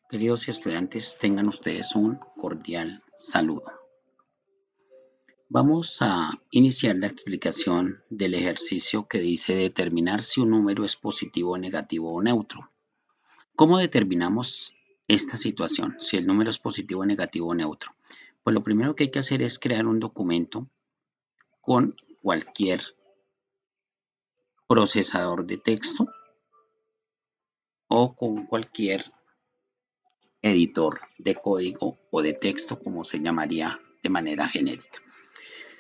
Queridos estudiantes, tengan ustedes un cordial saludo. Vamos a iniciar la explicación del ejercicio que dice determinar si un número es positivo, negativo o neutro. ¿Cómo determinamos esta situación? Si el número es positivo, negativo o neutro. Pues lo primero que hay que hacer es crear un documento con cualquier procesador de texto o con cualquier editor de código o de texto, como se llamaría de manera genérica.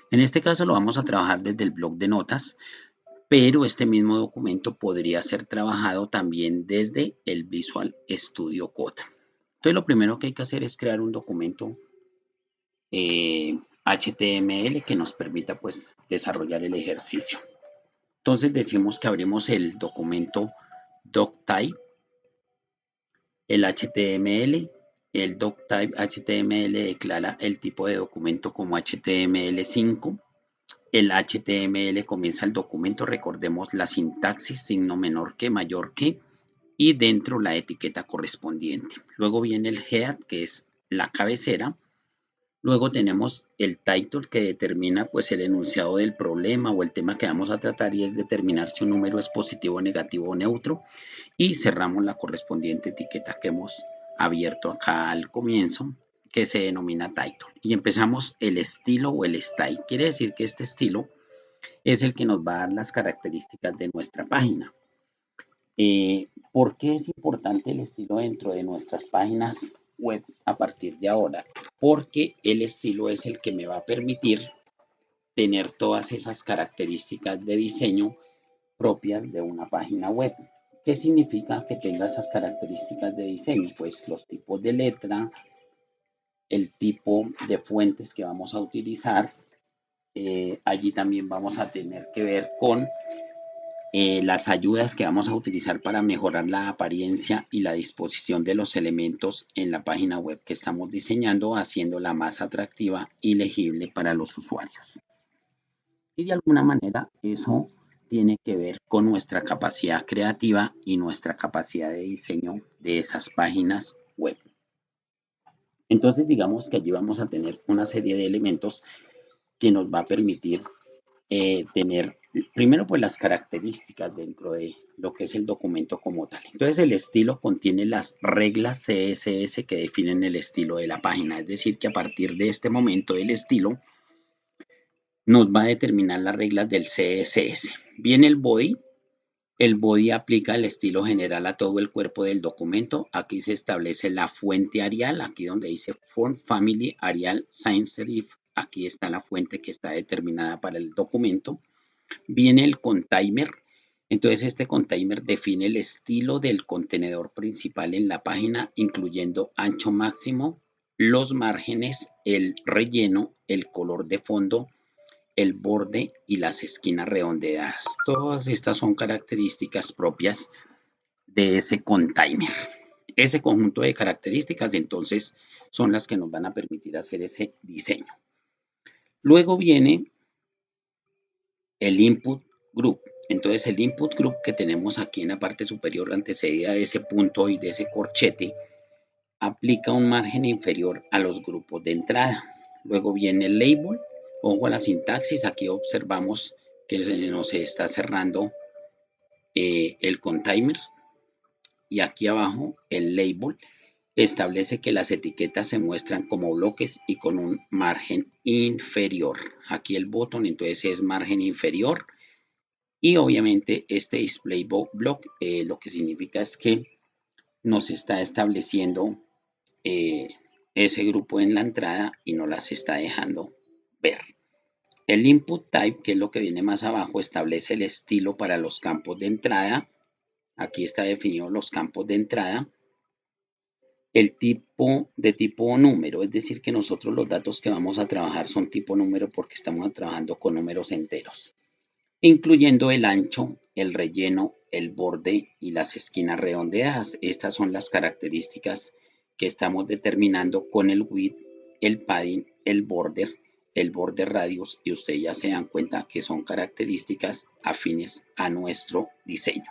En este caso lo vamos a trabajar desde el bloc de notas, pero este mismo documento podría ser trabajado también desde el Visual Studio Code. Entonces lo primero que hay que hacer es crear un documento HTML que nos permita pues desarrollar el ejercicio. Entonces decimos que abrimos el documento doctype, el HTML. El doctype HTML declara el tipo de documento como HTML5. El HTML comienza el documento, recordemos la sintaxis, signo menor que, mayor que, y dentro la etiqueta correspondiente. Luego viene el head, que es la cabecera. Luego tenemos el title, que determina pues el enunciado del problema o el tema que vamos a tratar, y es determinar si un número es positivo, negativo o neutro. Y cerramos la correspondiente etiqueta que hemos abierto acá al comienzo, que se denomina title. Y empezamos el estilo o el style. Quiere decir que este estilo es el que nos va a dar las características de nuestra página. ¿Por qué es importante el estilo dentro de nuestras páginas web a partir de ahora? Porque el estilo es el que me va a permitir tener todas esas características de diseño propias de una página web. ¿Qué significa que tenga esas características de diseño? Pues los tipos de letra, el tipo de fuentes que vamos a utilizar. Allí también vamos a tener que ver con las ayudas que vamos a utilizar para mejorar la apariencia y la disposición de los elementos en la página web que estamos diseñando, haciéndola más atractiva y legible para los usuarios. Y de alguna manera eso tiene que ver con nuestra capacidad creativa y nuestra capacidad de diseño de esas páginas web. Entonces digamos que allí vamos a tener una serie de elementos que nos va a permitir tener primero pues las características dentro de lo que es el documento como tal. Entonces el estilo contiene las reglas CSS que definen el estilo de la página, es decir que a partir de este momento el estilo nos va a determinar las reglas del CSS. Viene el body aplica el estilo general a todo el cuerpo del documento. Aquí se establece la fuente Arial, aquí donde dice Font Family Arial Sans Serif, aquí está la fuente que está determinada para el documento. Viene el container. Entonces este container define el estilo del contenedor principal en la página, incluyendo ancho máximo, los márgenes, el relleno, el color de fondo, el borde y las esquinas redondeadas. Todas estas son características propias de ese container. Ese conjunto de características entonces son las que nos van a permitir hacer ese diseño. Luego viene el input group. Entonces el input group que tenemos aquí en la parte superior antecedida de ese punto y de ese corchete aplica un margen inferior a los grupos de entrada. Luego viene el label. Ojo a la sintaxis, aquí observamos que nos está cerrando el container, y aquí abajo el label establece que las etiquetas se muestran como bloques y con un margen inferior. Aquí el botón entonces es margen inferior. Y obviamente este display block lo que significa es que nos está estableciendo ese grupo en la entrada y no las está dejando ver. El input type, que es lo que viene más abajo, establece el estilo para los campos de entrada. Aquí está definido los campos de entrada. El tipo de tipo número, es decir que nosotros los datos que vamos a trabajar son tipo número porque estamos trabajando con números enteros, incluyendo el ancho, el relleno, el borde y las esquinas redondeadas. Estas son las características que estamos determinando con el width, el padding, el border radius, y ustedes ya se dan cuenta que son características afines a nuestro diseño.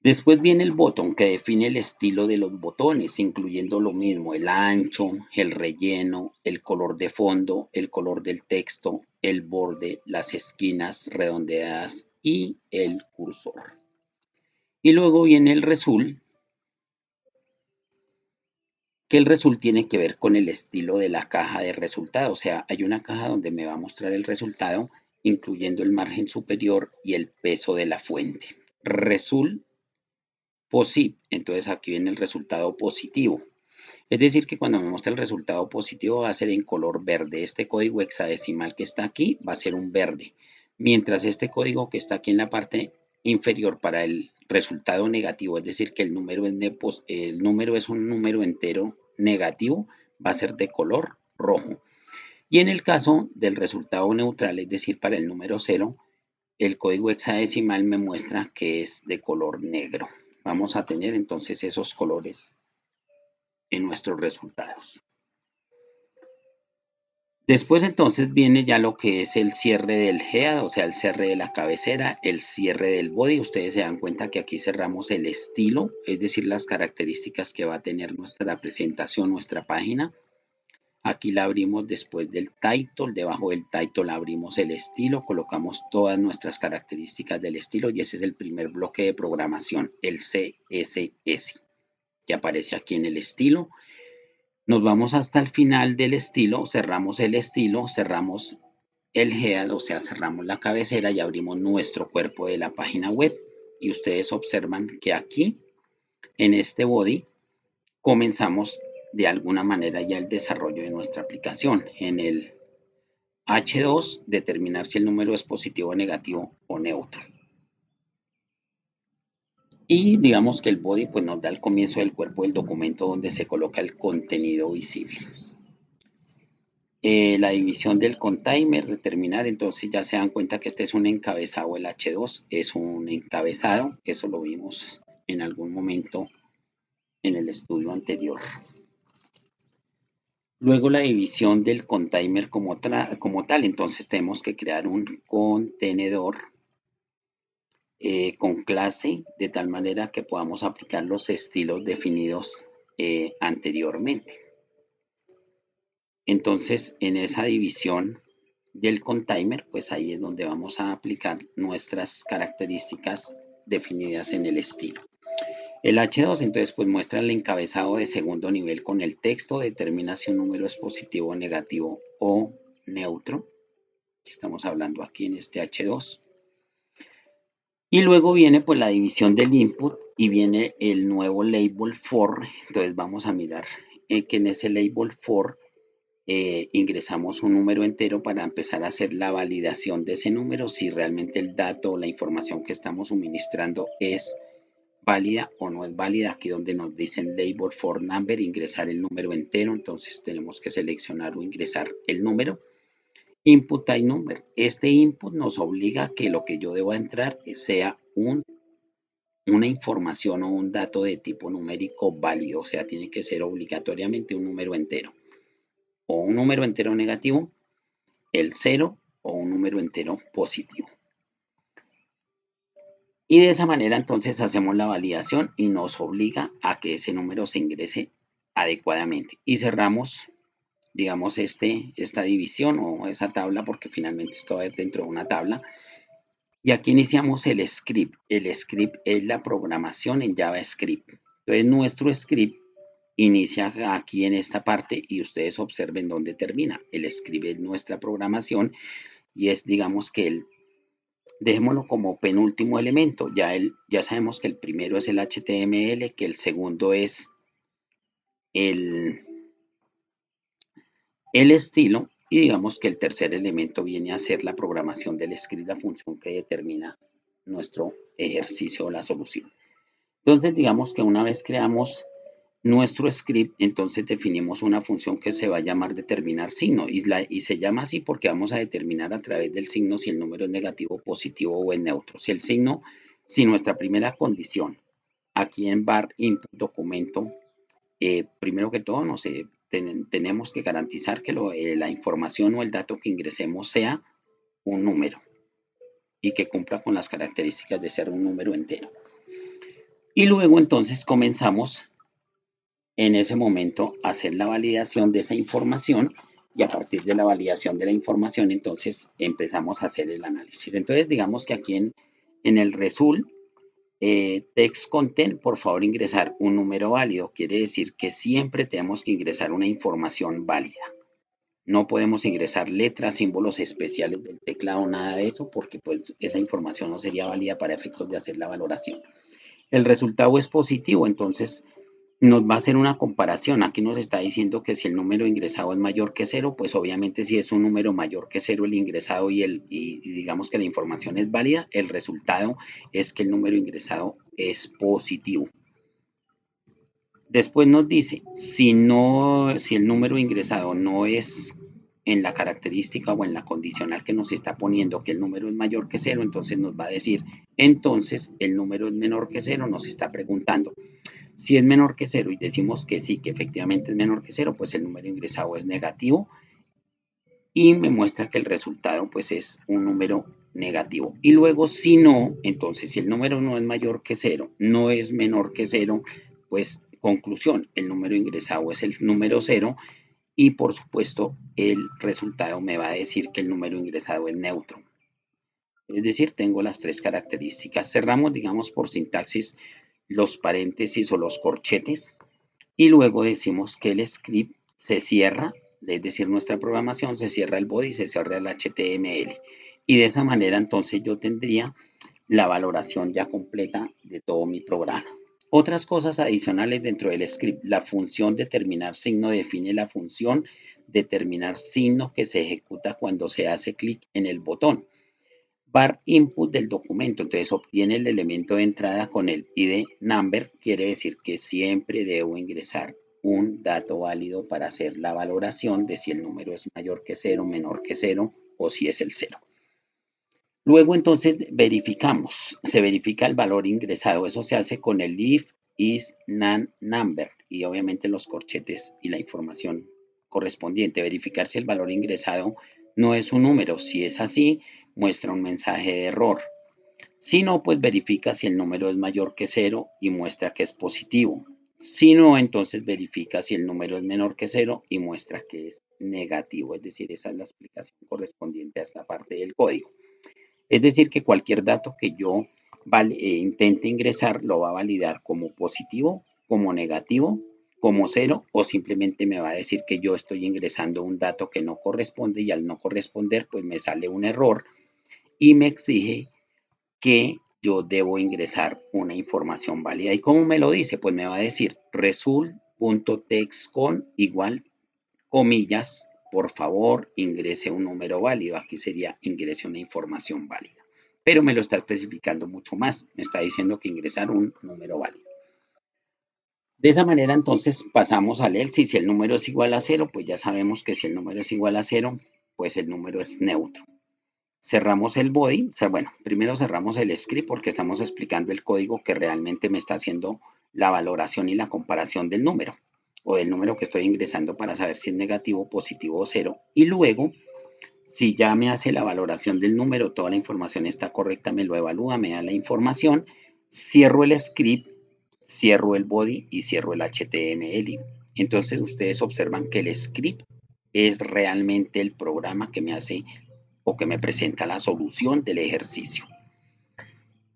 Después viene el botón que define el estilo de los botones, incluyendo lo mismo, el ancho, el relleno, el color de fondo, el color del texto, el borde, las esquinas redondeadas y el cursor. Y luego viene el result, que el result tiene que ver con el estilo de la caja de resultado. O sea, hay una caja donde me va a mostrar el resultado, incluyendo el margen superior y el peso de la fuente. Result POSIT, entonces aquí viene el resultado positivo. Es decir, que cuando me muestra el resultado positivo va a ser en color verde. Este código hexadecimal que está aquí va a ser un verde. Mientras este código que está aquí en la parte inferior para el resultado negativo, es decir, que el número es un número entero negativo, va a ser de color rojo. Y en el caso del resultado neutral, es decir, para el número 0, el código hexadecimal me muestra que es de color negro. Vamos a tener entonces esos colores en nuestros resultados. Después entonces viene ya lo que es el cierre del head, o sea, el cierre de la cabecera, el cierre del body. Ustedes se dan cuenta que aquí cerramos el estilo, es decir, las características que va a tener nuestra presentación, nuestra página. Aquí la abrimos después del title, debajo del title abrimos el estilo, colocamos todas nuestras características del estilo y ese es el primer bloque de programación, el CSS, que aparece aquí en el estilo. Nos vamos hasta el final del estilo, cerramos el estilo, cerramos el head, o sea, cerramos la cabecera y abrimos nuestro cuerpo de la página web. Y ustedes observan que aquí, en este body, comenzamos de alguna manera ya el desarrollo de nuestra aplicación. En el H2, determinar si el número es positivo, negativo o neutro. Y digamos que el body pues, nos da el comienzo del cuerpo del documento donde se coloca el contenido visible. La división del container, determinar, entonces ya se dan cuenta que este es un encabezado, el H2 es un encabezado, eso lo vimos en algún momento en el estudio anterior. Luego la división del container como tal, entonces tenemos que crear un contenedor con clase de tal manera que podamos aplicar los estilos definidos anteriormente. Entonces, en esa división del container, pues ahí es donde vamos a aplicar nuestras características definidas en el estilo. El H2 entonces pues muestra el encabezado de segundo nivel con el texto, determina si un número es positivo, negativo o neutro. Estamos hablando aquí en este H2. Y luego viene pues la división del input y viene el nuevo label for. Entonces vamos a mirar que en ese label for ingresamos un número entero para empezar a hacer la validación de ese número, si realmente el dato o la información que estamos suministrando es válida o no es válida. Aquí donde nos dicen label for number, ingresar el número entero, entonces tenemos que seleccionar o ingresar el número. Input type number, este input nos obliga a que lo que yo deba entrar sea una información o un dato de tipo numérico válido, o sea, tiene que ser obligatoriamente un número entero, o un número entero negativo, el 0 o un número entero positivo. Y de esa manera entonces hacemos la validación y nos obliga a que ese número se ingrese adecuadamente. Y cerramos, digamos, esta división o esa tabla, porque finalmente esto va dentro de una tabla. Y aquí iniciamos el script. El script es la programación en JavaScript. Entonces nuestro script inicia aquí en esta parte y ustedes observen dónde termina. El script es nuestra programación y es, digamos que dejémoslo como penúltimo elemento. Ya sabemos que el primero es el HTML, que el segundo es el estilo y digamos que el tercer elemento viene a ser la programación del script, la función que determina nuestro ejercicio o la solución. Entonces digamos que una vez creamos nuestro script, entonces definimos una función que se va a llamar determinar signo y se llama así porque vamos a determinar a través del signo si el número es negativo, positivo o es neutro. Si el signo, si nuestra primera condición aquí en var input documento, primero que todo tenemos que garantizar que la información o el dato que ingresemos sea un número y que cumpla con las características de ser un número entero. Y luego entonces comenzamos en ese momento a hacer la validación de esa información y a partir de la validación de la información entonces empezamos a hacer el análisis. Entonces digamos que aquí en el result text content, por favor ingresar un número válido. Quiere decir que siempre tenemos que ingresar una información válida. No podemos ingresar letras, símbolos especiales del teclado, nada de eso, porque pues esa información no sería válida para efectos de hacer la valoración. El resultado es positivo, entonces nos va a hacer una comparación. Aquí nos está diciendo que si el número ingresado es mayor que 0, pues obviamente si es un número mayor que 0 el ingresado y digamos que la información es válida, el resultado es que el número ingresado es positivo. Después nos dice, si el número ingresado no es en la característica o en la condicional que nos está poniendo que el número es mayor que 0, entonces nos va a decir, entonces el número es menor que 0, nos está preguntando. Si es menor que 0 y decimos que sí, que efectivamente es menor que 0, pues el número ingresado es negativo y me muestra que el resultado pues es un número negativo. Y luego si no, entonces si el número no es mayor que 0, no es menor que 0, pues conclusión, el número ingresado es el número 0 y por supuesto el resultado me va a decir que el número ingresado es neutro. Es decir, tengo las tres características. Cerramos, digamos, por sintaxis los paréntesis o los corchetes y luego decimos que el script se cierra, es decir, nuestra programación se cierra el body y se cierra el HTML. Y de esa manera entonces yo tendría la valoración ya completa de todo mi programa. Otras cosas adicionales dentro del script, la función determinar signo define la función determinar signo que se ejecuta cuando se hace clic en el botón. Var input del documento, entonces obtiene el elemento de entrada con el ID number, quiere decir que siempre debo ingresar un dato válido para hacer la valoración de si el número es mayor que 0, menor que 0 o si es el 0. Luego entonces verificamos, se verifica el valor ingresado, eso se hace con el if is nan number y obviamente los corchetes y la información correspondiente. Verificar si el valor ingresado no es un número, si es así, muestra un mensaje de error. Si no, pues verifica si el número es mayor que 0 y muestra que es positivo. Si no, entonces verifica si el número es menor que 0 y muestra que es negativo, es decir, esa es la explicación correspondiente a esta parte del código. Es decir, que cualquier dato que yo intente ingresar lo va a validar como positivo, como negativo, como 0 o simplemente me va a decir que yo estoy ingresando un dato que no corresponde y al no corresponder pues me sale un error y me exige que yo debo ingresar una información válida. ¿Y cómo me lo dice? Pues me va a decir result.textcon igual comillas, por favor, ingrese un número válido. Aquí sería ingrese una información válida. Pero me lo está especificando mucho más. Me está diciendo que ingresar un número válido. De esa manera, entonces, pasamos al else. Si el número es igual a 0, pues ya sabemos que si el número es igual a 0, pues el número es neutro. Cerramos el body. O sea, bueno, primero cerramos el script porque estamos explicando el código que realmente me está haciendo la valoración y la comparación del número o del número que estoy ingresando para saber si es negativo, positivo o 0. Y luego, si ya me hace la valoración del número, toda la información está correcta, me lo evalúa, me da la información, cierro el script, cierro el body y cierro el HTML. Entonces ustedes observan que el script es realmente el programa que me hace o que me presenta la solución del ejercicio.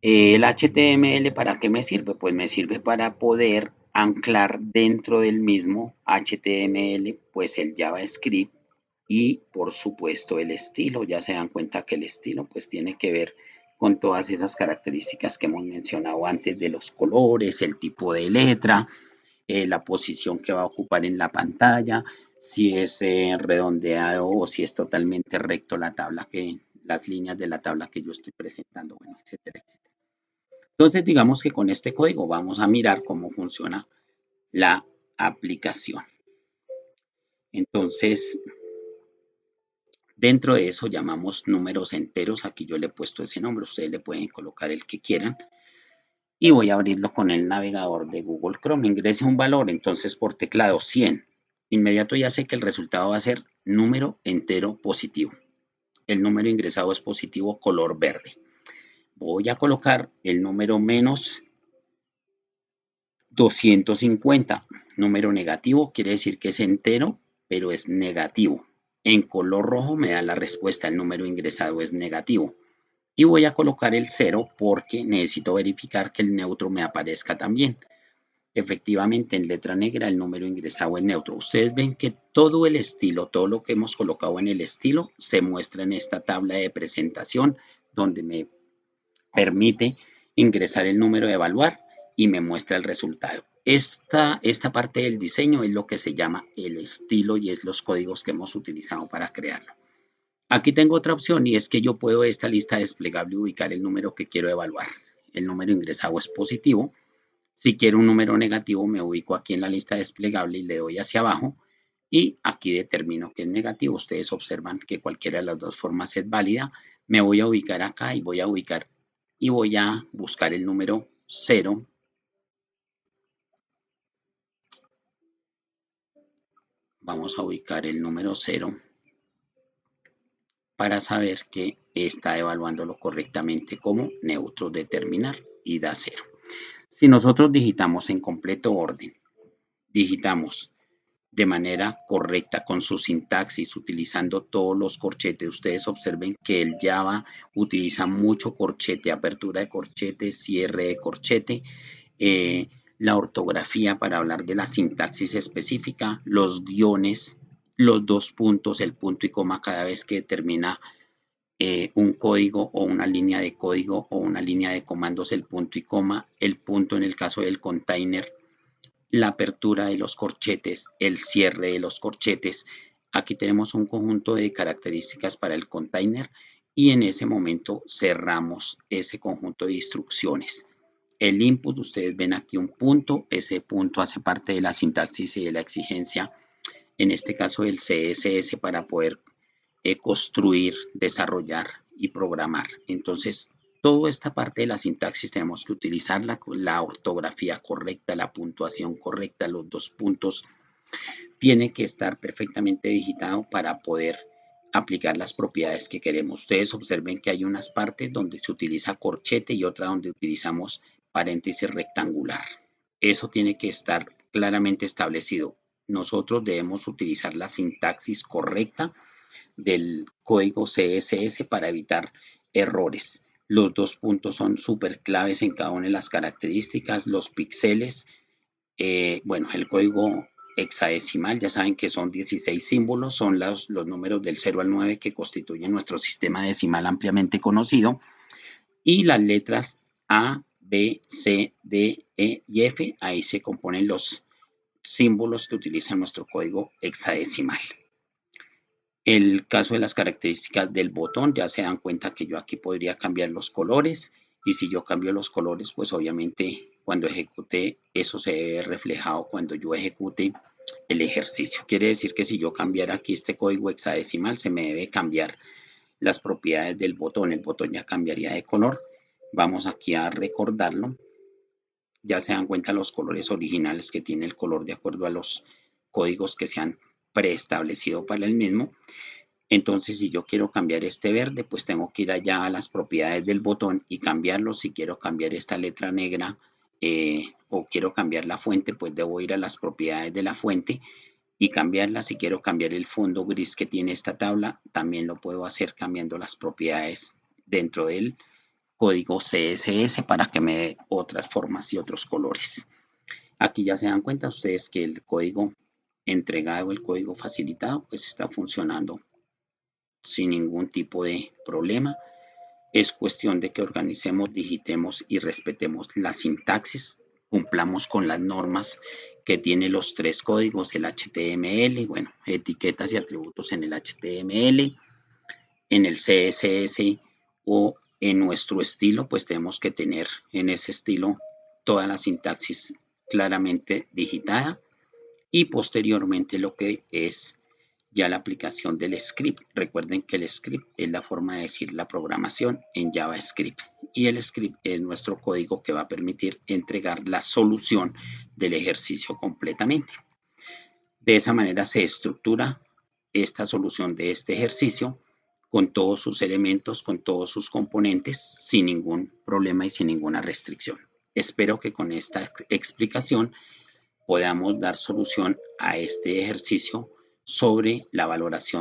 El HTML, ¿para qué me sirve? Pues me sirve para poder anclar dentro del mismo HTML pues el JavaScript y por supuesto el estilo. Ya se dan cuenta que el estilo pues tiene que ver con todas esas características que hemos mencionado antes de los colores, el tipo de letra, la posición que va a ocupar en la pantalla, si es redondeado o si es totalmente recto las líneas de la tabla que yo estoy presentando, bueno, etcétera, etcétera. Entonces, digamos que con este código vamos a mirar cómo funciona la aplicación. Entonces, dentro de eso llamamos números enteros. Aquí yo le he puesto ese nombre, ustedes le pueden colocar el que quieran. Y voy a abrirlo con el navegador de Google Chrome. Ingrese un valor, entonces por teclado 100. Inmediato ya sé que el resultado va a ser número entero positivo. El número ingresado es positivo color verde. Voy a colocar el número menos 250, número negativo, quiere decir que es entero, pero es negativo. En color rojo me da la respuesta, el número ingresado es negativo. Y voy a colocar el 0 porque necesito verificar que el neutro me aparezca también. Efectivamente, en letra negra el número ingresado es neutro. Ustedes ven que todo el estilo, todo lo que hemos colocado en el estilo, se muestra en esta tabla de presentación donde me permite ingresar el número de evaluar y me muestra el resultado. Esta parte del diseño es lo que se llama el estilo y es los códigos que hemos utilizado para crearlo. Aquí tengo otra opción y es que yo puedo de esta lista desplegable ubicar el número que quiero evaluar. El número ingresado es positivo. Si quiero un número negativo, me ubico aquí en la lista desplegable y le doy hacia abajo y aquí determino que es negativo. Ustedes observan que cualquiera de las dos formas es válida. Me voy a ubicar acá y voy a buscar el número 0. Vamos a ubicar el número 0 para saber que está evaluándolo correctamente como neutro, determinar y da 0. Si nosotros digitamos en completo orden, digitamos de manera correcta con su sintaxis utilizando todos los corchetes. Ustedes observen que el Java utiliza mucho corchete, apertura de corchete, cierre de corchete, la ortografía para hablar de la sintaxis específica, los guiones, los dos puntos, el punto y coma cada vez que determina un código o una línea de código o una línea de comandos, el punto y coma, el punto en el caso del container, la apertura de los corchetes, el cierre de los corchetes. Aquí tenemos un conjunto de características para el container y en ese momento cerramos ese conjunto de instrucciones. El input, ustedes ven aquí un punto, ese punto hace parte de la sintaxis y de la exigencia, en este caso del CSS, para poder construir, desarrollar y programar. Entonces, toda esta parte de la sintaxis tenemos que utilizar la ortografía correcta, la puntuación correcta, los dos puntos. Tiene que estar perfectamente digitado para poder aplicar las propiedades que queremos. Ustedes observen que hay unas partes donde se utiliza corchete y otra donde utilizamos paréntesis rectangular. Eso tiene que estar claramente establecido. Nosotros debemos utilizar la sintaxis correcta del código CSS para evitar errores. Los dos puntos son súper claves en cada una de las características, los píxeles, bueno, el código hexadecimal, ya saben que son 16 símbolos, son los números del 0 al 9 que constituyen nuestro sistema decimal ampliamente conocido, y las letras A, B, C, D, E y F, ahí se componen los símbolos que utiliza nuestro código hexadecimal. El caso de las características del botón, ya se dan cuenta que yo aquí podría cambiar los colores y si yo cambio los colores, pues obviamente cuando ejecute eso se ve reflejado cuando yo ejecute el ejercicio. Quiere decir que si yo cambiara aquí este código hexadecimal, se me debe cambiar las propiedades del botón. El botón ya cambiaría de color. Vamos aquí a recordarlo. Ya se dan cuenta los colores originales que tiene el color de acuerdo a los códigos que se han preestablecido para el mismo. Entonces, si yo quiero cambiar este verde, pues tengo que ir allá a las propiedades del botón y cambiarlo. Si quiero cambiar esta letra negra o quiero cambiar la fuente, pues debo ir a las propiedades de la fuente y cambiarla. Si quiero cambiar el fondo gris que tiene esta tabla, también lo puedo hacer cambiando las propiedades dentro del código CSS para que me dé otras formas y otros colores. Aquí ya se dan cuenta ustedes que el código entregado, el código facilitado, pues está funcionando sin ningún tipo de problema. Es cuestión de que organicemos, digitemos y respetemos la sintaxis, cumplamos con las normas que tiene los tres códigos, el HTML, bueno, etiquetas y atributos en el HTML, en el CSS o en nuestro estilo, pues tenemos que tener en ese estilo toda la sintaxis claramente digitada y posteriormente lo que es ya la aplicación del script. Recuerden que el script es la forma de decir la programación en JavaScript y el script es nuestro código que va a permitir entregar la solución del ejercicio completamente. De esa manera se estructura esta solución de este ejercicio con todos sus elementos, con todos sus componentes, sin ningún problema y sin ninguna restricción. Espero que con esta explicación podamos dar solución a este ejercicio sobre la valoración